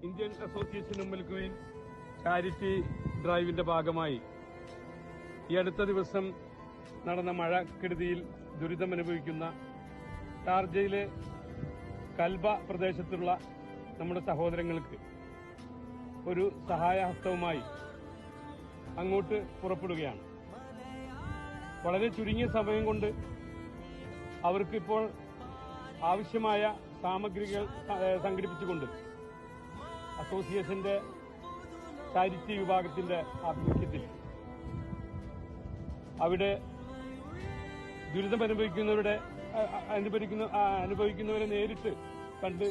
Indian association ഉമ്മൽ Qurain charity ഡ്രൈവിന്റെ ഭാഗമായി ഈ അടുത്ത ദിവസം നടന്ന മഴക്കെടുതിയിൽ ദുരിതമനുഭവിക്കുന്ന ഷാർജയിലെ കൽബ പ്രദേശത്തുള്ള നമ്മുടെ സഹോദരങ്ങൾക്ക് ഒരു സഹായഹസ്തവുമായി അങ്ങോട്ട് പുറപ്പെടുകയാണ്. വളരെ ചുരുങ്ങിയ സമയം കൊണ്ട് അവർക്കിപ്പോൾ ആവശ്യമായ സാമഗ്രികൾ സംഘടിപ്പിച്ചുകൊണ്ട് അസോസിയേഷന്റെ ചാരിറ്റി വിഭാഗത്തിന്റെ ആഭിമുഖ്യത്തിൽ അവിടെ അനുഭവിക്കുന്നവരെ നേരിട്ട് കണ്ട്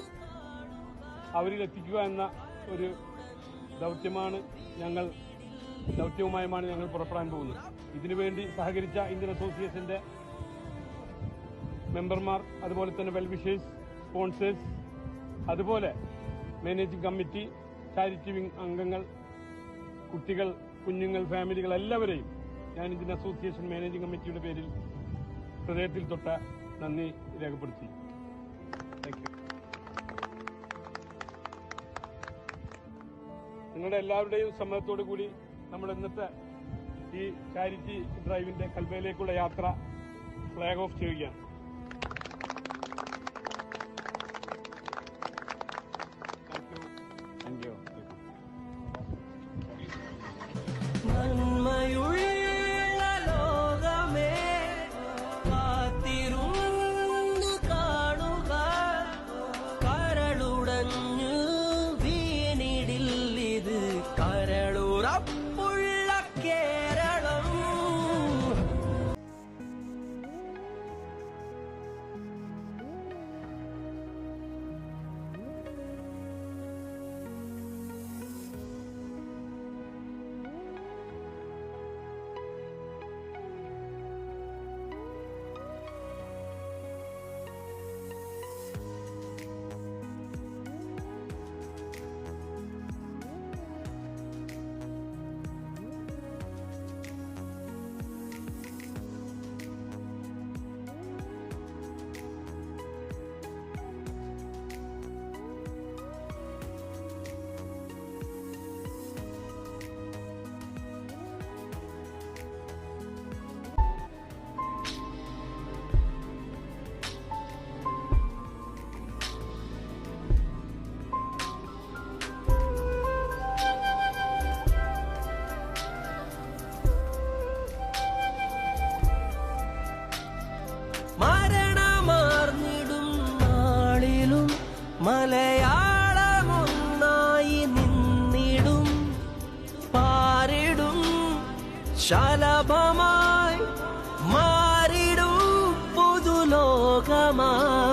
അവരിൽ എത്തിക്കുക എന്ന ഒരു ദൌത്യവുമായുമാണ് ഞങ്ങൾ പുറപ്പെടാൻ പോകുന്നത്. ഇതിനുവേണ്ടി സഹകരിച്ച ഇന്ത്യൻ അസോസിയേഷന്റെ മെമ്പർമാർ, അതുപോലെ തന്നെ വെൽവിഷേഴ്സ്, സ്പോൺസേഴ്സ്, അതുപോലെ മാനേജിംഗ് കമ്മിറ്റി, ചാരിറ്റി വിംഗ് അംഗങ്ങൾ, കുട്ടികൾ, കുഞ്ഞുങ്ങൾ, ഫാമിലികൾ എല്ലാവരെയും ഞാൻ ഇന്ത്യൻ അസോസിയേഷൻ മാനേജിംഗ് കമ്മിറ്റിയുടെ പേരിൽ ഹൃദയത്തിൽ തൊട്ട നന്ദി രേഖപ്പെടുത്തുന്നു. Thank you. നിങ്ങളുടെ എല്ലാവരുടെയും സമ്മതത്തോടു കൂടി നമ്മൾ ഇന്നത്തെ ഈ ചാരിറ്റി ഡ്രൈവിന്റെ കൽബയിലേക്കുള്ള യാത്ര ഫ്ലാഗ് ഓഫ് ചെയ്യുകയാണ്. മലയാളമൊന്നായി നിന്നിടും, പാരിടും, ശലഭമായി മാറിടും, പുതുലോകമായി.